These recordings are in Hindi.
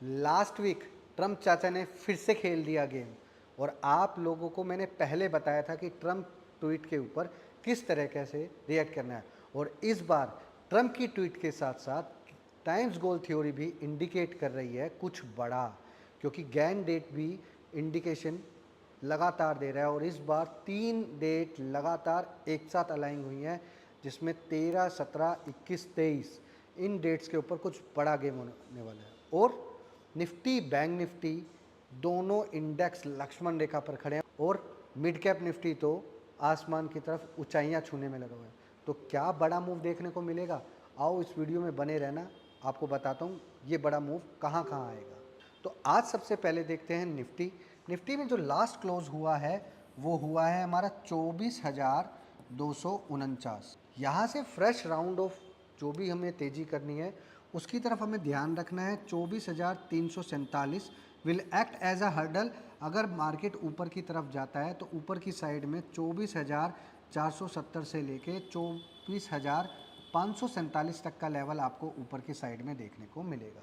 लास्ट वीक ट्रम्प चाचा ने फिर से खेल दिया गेम और आप लोगों को मैंने पहले बताया था कि ट्रम्प ट्वीट के ऊपर किस तरह से रिएक्ट करना है। और इस बार ट्रम्प की ट्वीट के साथ साथ टाइम्स गोल थ्योरी भी इंडिकेट कर रही है कुछ बड़ा, क्योंकि गैन डेट भी इंडिकेशन लगातार दे रहा है। और इस बार 3 डेट लगातार एक साथ अलाइन हुई हैं, जिसमें 13, 17, 21, 23 इन डेट्स के ऊपर कुछ बड़ा गेम होने वाला है। और निफ्टी बैंक निफ्टी दोनों इंडेक्स लक्ष्मण रेखा पर खड़े हैं और मिड कैप निफ्टी तो आसमान की तरफ ऊंचाइयां छूने में लगा हुआ है। तो क्या बड़ा मूव देखने को मिलेगा? आओ इस वीडियो में बने रहना, आपको बताता हूँ ये बड़ा मूव कहाँ कहाँ आएगा। तो आज सबसे पहले देखते हैं निफ्टी। निफ्टी में जो लास्ट क्लोज हुआ है वो हुआ है हमारा 24,249। यहाँ से फ्रेश राउंड ऑफ जो भी हमें तेज़ी करनी है उसकी तरफ हमें ध्यान रखना है। 24,347 will act as a hurdle. अगर मार्केट ऊपर की तरफ जाता है तो ऊपर की साइड में 24,470 से लेके 24,547 तक का लेवल आपको ऊपर की साइड में देखने को मिलेगा।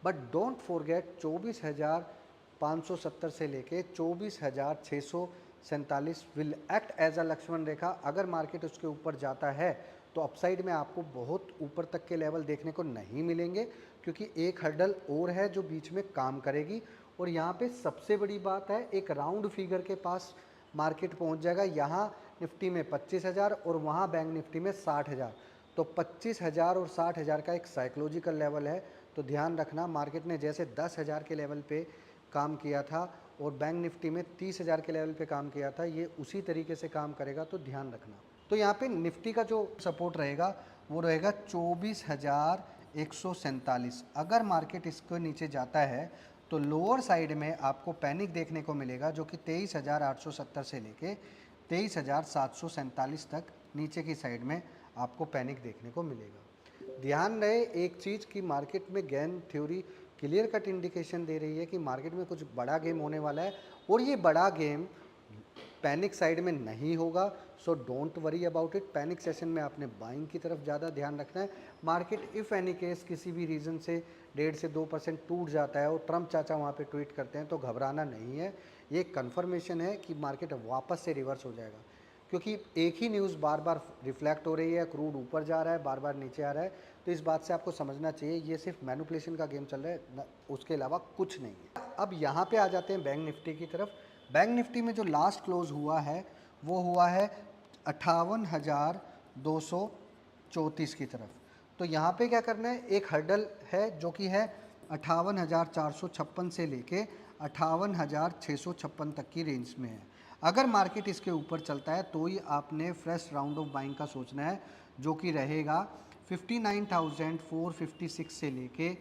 बट डोंट फॉरगेट 24,570 से लेके 24,647 will act as a Lakshman rekha. अगर मार्केट उसके ऊपर जाता है तो अपसाइड में आपको बहुत ऊपर तक के लेवल देखने को नहीं मिलेंगे, क्योंकि एक हर्डल और है जो बीच में काम करेगी। और यहाँ पे सबसे बड़ी बात है, एक राउंड फिगर के पास मार्केट पहुँच जाएगा। यहाँ निफ्टी में 25,000 और वहाँ बैंक निफ्टी में 60,000। तो 25,000 और 60,000 का एक साइकोलॉजिकल लेवल है। तो ध्यान रखना, मार्केट ने जैसे 10,000 के लेवल पे काम किया था और बैंक निफ्टी में 30,000 के लेवल पे काम किया था, ये उसी तरीके से काम करेगा, तो ध्यान रखना। तो यहाँ पे निफ्टी का जो सपोर्ट रहेगा वो रहेगा 24,147। अगर मार्केट इसको नीचे जाता है तो लोअर साइड में आपको पैनिक देखने को मिलेगा, जो कि 23,870 से लेके 23,747 तक नीचे की साइड में आपको पैनिक देखने को मिलेगा। ध्यान रहे एक चीज़ कि मार्केट में Gann theory clear cut indication दे रही है कि मार्केट में कुछ बड़ा गेम होने वाला है और ये बड़ा गेम पैनिक साइड में नहीं होगा। So don't worry about it. Panic session में आपने बाइंग की तरफ ज़्यादा ध्यान रखना है। मार्केट इफ़ एनी केस किसी भी रीज़न से 1.5 से 2% टूट जाता है और ट्रम्प चाचा वहाँ पे ट्वीट करते हैं तो घबराना नहीं है। ये कंफर्मेशन है कि मार्केट वापस से रिवर्स हो जाएगा, क्योंकि एक ही न्यूज़ बार बार रिफ्लेक्ट हो रही है। क्रूड ऊपर जा रहा है, बार बार नीचे आ रहा है। तो इस बात से आपको समझना चाहिए ये सिर्फ मैनिपुलेशन का गेम चल रहा है, उसके अलावा कुछ नहीं है। अब यहाँ पे आ जाते हैं बैंक निफ्टी की तरफ। बैंक निफ्टी में जो लास्ट क्लोज हुआ है वो हुआ है 58,234 की तरफ। तो यहाँ पे क्या करना है, एक हर्डल है जो कि है 58,456 से लेके 58,656 तक की रेंज में है। अगर मार्केट इसके ऊपर चलता है तो ही आपने फ्रेश राउंड ऑफ बाइंग का सोचना है, जो कि रहेगा 59,456 से लेके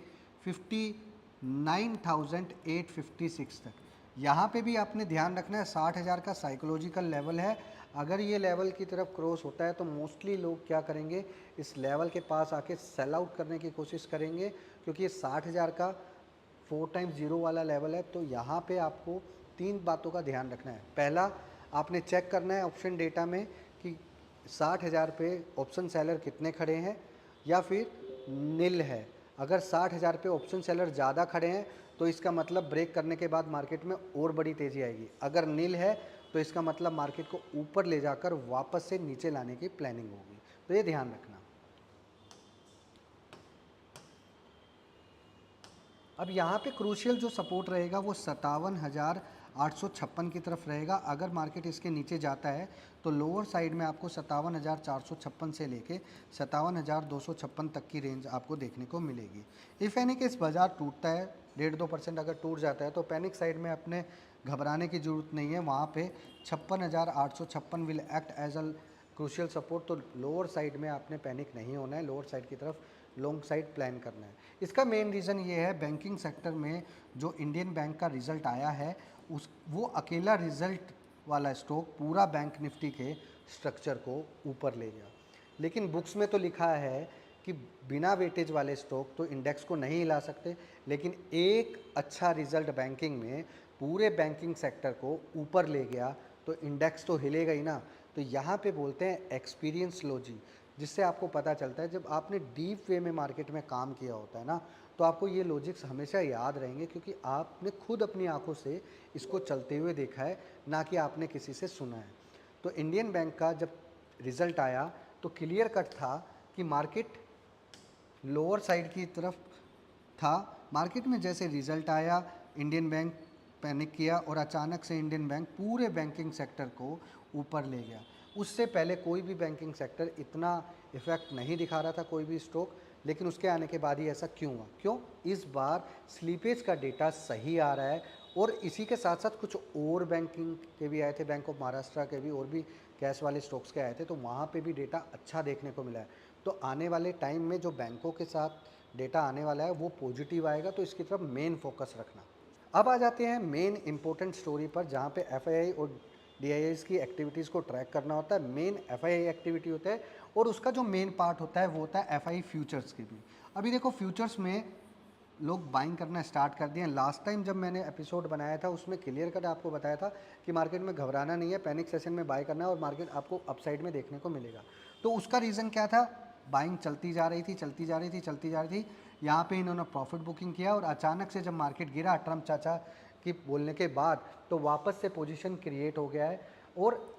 59,856 तक। यहाँ पे भी आपने ध्यान रखना है 60,000 का साइकोलॉजिकल लेवल है। अगर ये लेवल की तरफ क्रॉस होता है तो मोस्टली लोग क्या करेंगे, इस लेवल के पास आके सेल आउट करने की कोशिश करेंगे, क्योंकि ये 60,000 का 4x0 वाला लेवल है। तो यहाँ पे आपको 3 बातों का ध्यान रखना है। पहला, आपने चेक करना है ऑप्शन डेटा में कि 60,000 पे ऑप्शन सेलर कितने खड़े हैं या फिर नील है। अगर 60,000 पे ऑप्शन सेलर ज़्यादा खड़े हैं तो इसका मतलब ब्रेक करने के बाद मार्केट में और बड़ी तेज़ी आएगी। अगर नील है तो इसका मतलब मार्केट को ऊपर ले जाकर वापस से नीचे लाने की प्लानिंग होगी। तो ये ध्यान रखना। अब यहाँ पे क्रूशियल जो सपोर्ट रहेगा वो 57,856 की तरफ रहेगा। अगर मार्केट इसके नीचे जाता है तो लोअर साइड में आपको 57,456 से लेके 57,256 तक की रेंज आपको देखने को मिलेगी। इफ़ एनी केस बाजार टूटता है 1.5-2% अगर टूट जाता है तो पैनिक साइड में अपने घबराने की ज़रूरत नहीं है। वहाँ पे 56,856 will act as a crucial support. तो लोअर साइड में आपने पैनिक नहीं होना है, लोअर साइड की तरफ लॉन्ग साइड प्लान करना है। इसका मेन रीज़न ये है, बैंकिंग सेक्टर में जो इंडियन बैंक का रिज़ल्ट आया है वो अकेला रिज़ल्ट वाला स्टॉक पूरा बैंक निफ्टी के स्ट्रक्चर को ऊपर ले गया। लेकिन बुक्स में तो लिखा है कि बिना वेटेज वाले स्टॉक तो इंडेक्स को नहीं हिला सकते, लेकिन एक अच्छा रिज़ल्ट बैंकिंग में पूरे बैंकिंग सेक्टर को ऊपर ले गया तो इंडेक्स तो हिलेगा ही ना। तो यहाँ पे बोलते हैं एक्सपीरियंस लो जी। जिससे आपको पता चलता है, जब आपने डीप वे में मार्केट में काम किया होता है ना, तो आपको ये लॉजिक्स हमेशा याद रहेंगे, क्योंकि आपने खुद अपनी आंखों से इसको चलते हुए देखा है, ना कि आपने किसी से सुना है। तो इंडियन बैंक का जब रिज़ल्ट आया तो क्लियर कट था कि मार्केट लोअर साइड की तरफ था। मार्केट में जैसे रिज़ल्ट आया, इंडियन बैंक पैनिक किया और अचानक से इंडियन बैंक पूरे बैंकिंग सेक्टर को ऊपर ले गया। उससे पहले कोई भी बैंकिंग सेक्टर इतना इफ़ेक्ट नहीं दिखा रहा था, कोई भी स्टॉक, लेकिन उसके आने के बाद ही ऐसा क्यों हुआ? क्यों? इस बार स्लीपेज का डेटा सही आ रहा है, और इसी के साथ साथ कुछ और बैंकिंग के भी आए थे, बैंक ऑफ महाराष्ट्र के भी और भी कैश वाले स्टॉक्स के आए थे, तो वहाँ पे भी डेटा अच्छा देखने को मिला है। तो आने वाले टाइम में जो बैंकों के साथ डेटा आने वाला है वो पॉजिटिव आएगा, तो इसकी तरफ मेन फोकस रखना। अब आ जाते हैं मेन इंपॉर्टेंट स्टोरी पर, जहाँ पे एफआईआई और डीआईआईस की एक्टिविटीज़ को ट्रैक करना होता है। मेन एफआईआई एक्टिविटी होता है, और उसका जो मेन पार्ट होता है वो होता है एफआई फ्यूचर्स के भी। अभी देखो, फ्यूचर्स में लोग बाइंग करना स्टार्ट कर दिए हैं। लास्ट टाइम जब मैंने एपिसोड बनाया था उसमें क्लियर कट आपको बताया था कि मार्केट में घबराना नहीं है, पैनिक सेशन में बाय करना है और मार्केट आपको अपसाइड में देखने को मिलेगा। तो उसका रीज़न क्या था? बाइंग चलती जा रही थी, चलती जा रही थी, चलती जा रही थी। यहाँ पे इन्होंने प्रॉफिट बुकिंग किया, और अचानक से जब मार्केट गिरा ट्रम्प चाचा की बोलने के बाद, तो वापस से पोजीशन क्रिएट हो गया है। और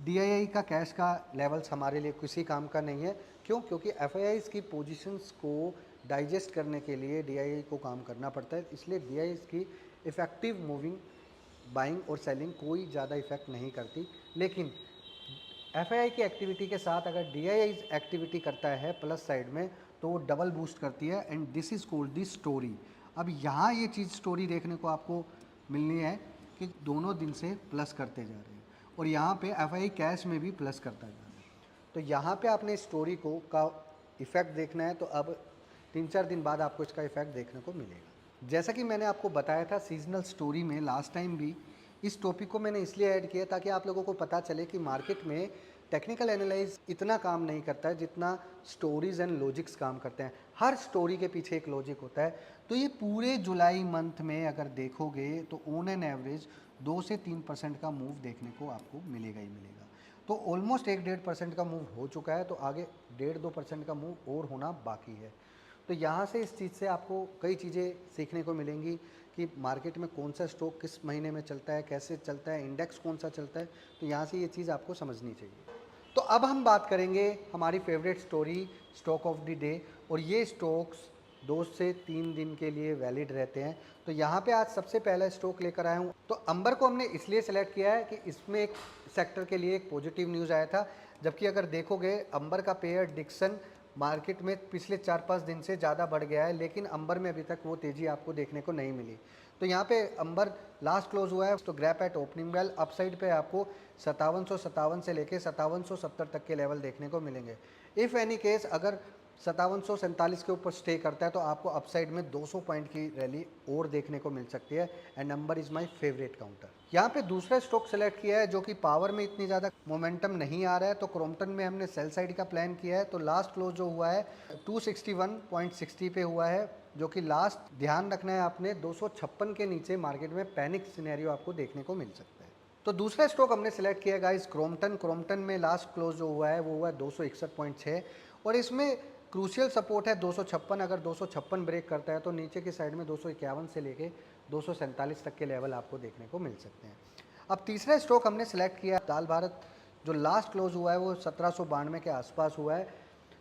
डीआईआई का कैश का लेवल्स हमारे लिए किसी काम का नहीं है। क्यों? क्योंकि एफआईआईस की पोजीशंस को डाइजेस्ट करने के लिए डीआईआई को काम करना पड़ता है, इसलिए डीआईआई की इफ़ेक्टिव मूविंग बाइंग और सेलिंग कोई ज़्यादा इफेक्ट नहीं करती। लेकिन एफआईआई की एक्टिविटी के साथ अगर डीआईआई एक्टिविटी करता है प्लस साइड में, तो वो डबल बूस्ट करती है, and this is called the story. अब यहाँ ये चीज़ स्टोरी देखने को आपको मिलनी है कि दोनों दिन से प्लस करते जा रहे हैं, और यहाँ पे एफआईआई कैश में भी प्लस करता जा रहा है। तो यहाँ पे आपने स्टोरी को का इफ़ेक्ट देखना है, तो अब 3-4 दिन बाद आपको इसका इफ़ेक्ट देखने को मिलेगा। जैसा कि मैंने आपको बताया था सीजनल स्टोरी में लास्ट टाइम भी, इस टॉपिक को मैंने इसलिए ऐड किया ताकि आप लोगों को पता चले कि मार्केट में टेक्निकल एनालाइज इतना काम नहीं करता है जितना स्टोरीज़ एंड लॉजिक्स काम करते हैं। हर स्टोरी के पीछे एक लॉजिक होता है। तो ये पूरे जुलाई मंथ में अगर देखोगे तो ऑन एन एवरेज 2 से 3% का मूव देखने को आपको मिलेगा ही मिलेगा। तो ऑलमोस्ट 1-1.5% का मूव हो चुका है, तो आगे 1.5-2% का मूव और होना बाकी है। तो यहाँ से इस चीज़ से आपको कई चीज़ें सीखने को मिलेंगी कि मार्केट में कौन सा स्टॉक किस महीने में चलता है, कैसे चलता है, इंडेक्स कौन सा चलता है। तो यहाँ से ये चीज़ आपको समझनी चाहिए। तो अब हम बात करेंगे हमारी favourite story, stock of the day, और ये स्टॉक्स 2 से 3 दिन के लिए वैलिड रहते हैं। तो यहाँ पे आज सबसे पहला स्टॉक लेकर आया हूँ। तो अंबर को हमने इसलिए सेलेक्ट किया है कि इसमें एक सेक्टर के लिए एक पॉजिटिव न्यूज़ आया था, जबकि अगर देखोगे अंबर का पेयर डिक्सन मार्केट में पिछले 4-5 दिन से ज़्यादा बढ़ गया है, लेकिन अंबर में अभी तक वो तेज़ी आपको देखने को नहीं मिली। तो यहाँ पे अंबर लास्ट क्लोज हुआ है, तो grab at opening bell upside पे आपको 5757 से लेके 5770 तक के लेवल देखने को मिलेंगे। इफ़ एनी केस अगर 5747 के ऊपर स्टे करता है तो आपको अपसाइड में 200 पॉइंट की रैली और देखने को मिल सकती है, and number is my favourite counter. यहाँ पे दूसरा स्टॉक सेलेक्ट किया है जो कि पावर में इतनी ज़्यादा मोमेंटम नहीं आ रहा है, तो क्रॉम्पटन में हमने सेल साइड का प्लान किया है। तो लास्ट क्लोज जो हुआ है 261.60 पे हुआ है, जो कि लास्ट ध्यान रखना है आपने 256 के नीचे मार्केट में पैनिक सिनेरियो आपको देखने को मिल सकता है। तो दूसरा स्टॉक हमने सेलेक्ट किया गाइस क्रॉम्पटन। क्रॉम्पटन में लास्ट क्लोज जो हुआ है वो हुआ है 261.6, और इसमें क्रूशियल सपोर्ट है 256। अगर 256 ब्रेक करता है तो नीचे की साइड में 251 से लेके 247 तक के लेवल आपको देखने को मिल सकते हैं। अब तीसरा स्टॉक हमने सेलेक्ट किया दाल भारत, जो लास्ट क्लोज हुआ है वो 1792 के आसपास हुआ है।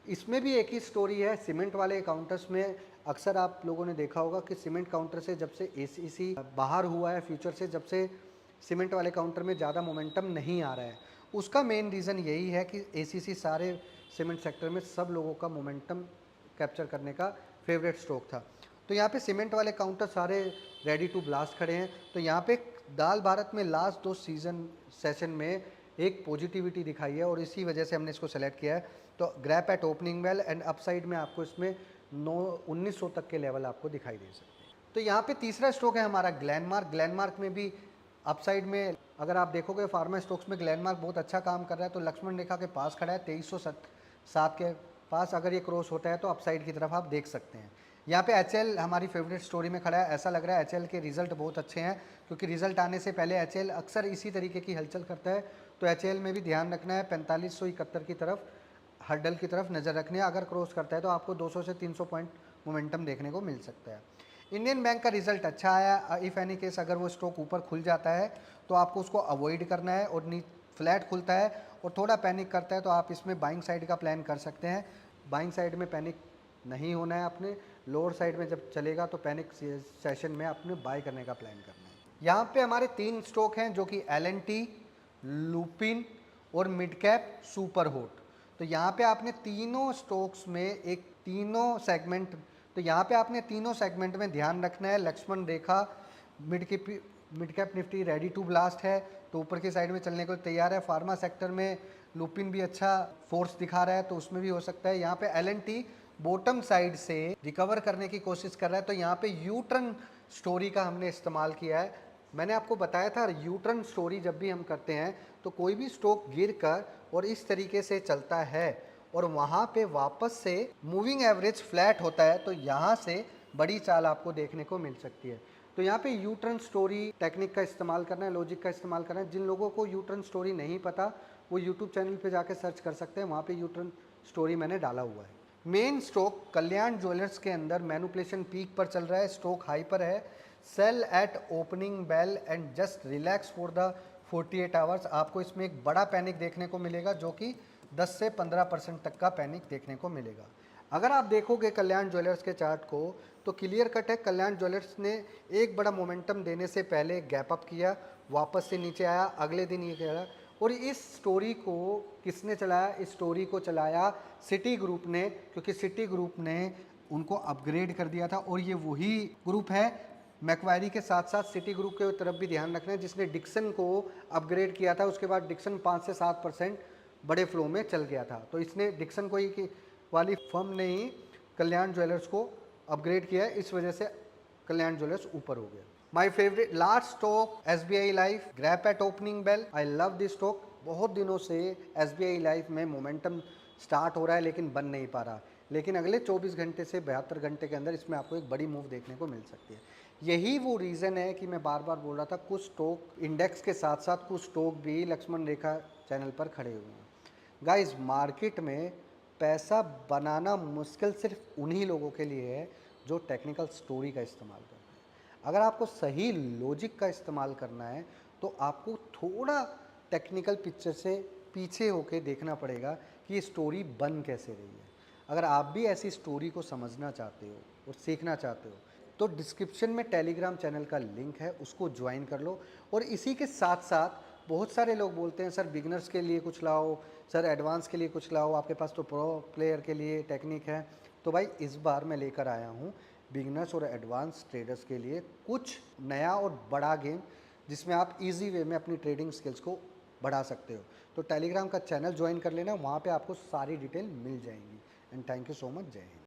इसमें भी एक ही स्टोरी है। सीमेंट वाले काउंटर्स में अक्सर आप लोगों ने देखा होगा कि सीमेंट काउंटर से जब से एसीसी बाहर हुआ है फ्यूचर से, जब से सीमेंट वाले काउंटर में ज़्यादा मोमेंटम नहीं आ रहा है। उसका मेन रीज़न यही है कि एसीसी सारे सीमेंट सेक्टर में सब लोगों का मोमेंटम कैप्चर करने का फेवरेट स्टॉक था। तो यहाँ पे सीमेंट वाले काउंटर सारे रेडी टू ब्लास्ट खड़े हैं। तो यहाँ पे दाल भारत में लास्ट 2 सीजन सेशन में एक पॉजिटिविटी दिखाई है, और इसी वजह से हमने इसको सेलेक्ट किया है। तो grab at opening bell and upside में आपको इसमें 1900 तक के लेवल आपको दिखाई दे सकते हैं। तो यहाँ पे तीसरा स्टॉक है हमारा ग्लेनमार्क। ग्लेनमार्क में भी अपसाइड में अगर आप देखोगे फार्मा स्टॉक्स में ग्लेनमार्क बहुत अच्छा काम कर रहा है। तो लक्ष्मण रेखा के पास खड़ा है 2307 के पास। अगर ये क्रॉस होता है तो अपसाइड की तरफ आप देख सकते हैं। यहाँ पे एचएल हमारी फेवरेट स्टोरी में खड़ा है। ऐसा लग रहा है एचएल के रिजल्ट बहुत अच्छे हैं, क्योंकि रिजल्ट आने से पहले एचएल अक्सर इसी तरीके की हलचल करता है। तो एचएल में भी ध्यान रखना है 4571 की तरफ हर्डल की तरफ नज़र रखनी है। अगर क्रॉस करता है तो आपको 200 से 300 पॉइंट मोमेंटम देखने को मिल सकता है। इंडियन बैंक का रिजल्ट अच्छा आया। इफ़ एनी केस अगर वो स्टॉक ऊपर खुल जाता है तो आपको उसको अवॉइड करना है, और फ्लैट खुलता है और थोड़ा पैनिक करता है तो आप इसमें बाइंग साइड का प्लान कर सकते हैं। बाइंग साइड में पैनिक नहीं होना है अपने, लोअर साइड में जब चलेगा तो पैनिक सेशन में अपने बाय करने का प्लान करना है। यहाँ पे हमारे 3 स्टॉक हैं जो कि एल&टी, लुपिन और मिड कैप सुपर हॉट। तो यहाँ पे आपने तीनों स्टॉक्स में एक तीनों सेगमेंट, तो यहाँ पे आपने तीनों सेगमेंट में ध्यान रखना है। Lakshman rekha mid cap Nifty ready to blast है, तो ऊपर की साइड में चलने को तैयार है। फार्मा सेक्टर में लुपिन भी अच्छा फोर्स दिखा रहा है, तो उसमें भी हो सकता है। यहाँ पे एल&टी बॉटम साइड से रिकवर करने की कोशिश कर रहा है, तो यहाँ पे यू टर्न स्टोरी का हमने इस्तेमाल किया है। मैंने आपको बताया था यू टर्न स्टोरी जब भी हम करते हैं तो कोई भी स्टॉक गिर कर और इस तरीके से चलता है और वहाँ पे वापस से मूविंग एवरेज फ्लैट होता है, तो यहाँ से बड़ी चाल आपको देखने को मिल सकती है। तो यहाँ पे यू टर्न स्टोरी टेक्निक का इस्तेमाल करना है, लॉजिक का इस्तेमाल करना है। जिन लोगों को यू टर्न स्टोरी नहीं पता वो यूट्यूब चैनल पे जाके सर्च कर सकते हैं, वहाँ पे यू टर्न स्टोरी मैंने डाला हुआ है। मेन स्टॉक कल्याण ज्वेलर्स के अंदर मैनिपुलेशन पीक पर चल रहा है, स्टॉक हाई पर है। Sell at opening bell and just relax for the 48 hours. आपको इसमें एक बड़ा पैनिक देखने को मिलेगा जो कि 10 से 15% तक का पैनिक देखने को मिलेगा। अगर आप देखोगे कल्याण ज्वेलर्स के चार्ट को तो क्लियर कट है, कल्याण ज्वेलर्स ने एक बड़ा मोमेंटम देने से पहले गैप अप किया, वापस से नीचे आया, अगले दिन ये कह रहा। और इस स्टोरी को किसने चलाया? इस स्टोरी को चलाया सिटी ग्रुप ने, क्योंकि सिटी ग्रुप ने उनको अपग्रेड कर दिया था। और ये वही ग्रुप है, मैक्वायरी के साथ साथ सिटी ग्रुप के तरफ भी ध्यान रखना है, जिसने डिक्सन को अपग्रेड किया था। उसके बाद डिक्सन 5 से 7% बड़े फ्लो में चल गया था, तो इसने डिक्सन को ही वाली फर्म ने ही कल्याण ज्वेलर्स को अपग्रेड किया है, इस वजह से कल्याण ज्वेलर्स ऊपर हो गया। My favourite large stock SBI life, grab at opening bell. I love this stock. बहुत दिनों से SBI लाइफ में मोमेंटम स्टार्ट हो रहा है लेकिन बन नहीं पा रहा, लेकिन अगले 24 घंटे से 72 घंटे के अंदर इसमें आपको एक बड़ी मूव देखने को मिल सकती है। यही वो रीज़न है कि मैं बार बार बोल रहा था, कुछ स्टॉक इंडेक्स के साथ साथ कुछ स्टॉक भी लक्ष्मण रेखा चैनल पर खड़े हुए हैं। गाइस, मार्केट में पैसा बनाना मुश्किल सिर्फ उन्हीं लोगों के लिए है जो टेक्निकल स्टोरी का इस्तेमाल करते हैं। अगर आपको सही लॉजिक का इस्तेमाल करना है तो आपको थोड़ा टेक्निकल पिक्चर से पीछे होके देखना पड़ेगा कि ये स्टोरी बन कैसे रही है। अगर आप भी ऐसी स्टोरी को समझना चाहते हो और सीखना चाहते हो तो डिस्क्रिप्शन में टेलीग्राम चैनल का लिंक है, उसको ज्वाइन कर लो। और इसी के साथ साथ बहुत सारे लोग बोलते हैं सर बिगनर्स के लिए कुछ लाओ, सर एडवांस के लिए कुछ लाओ, आपके पास तो प्रो प्लेयर के लिए टेक्निक है। तो भाई इस बार मैं लेकर आया हूँ बिगनर्स और एडवांस ट्रेडर्स के लिए कुछ नया और बड़ा गेम, जिसमें आप इजी वे में अपनी ट्रेडिंग स्किल्स को बढ़ा सकते हो। तो टेलीग्राम का चैनल ज्वाइन कर लेना, वहाँ पे आपको सारी डिटेल मिल जाएंगी। And thank you so much. जय हिंद।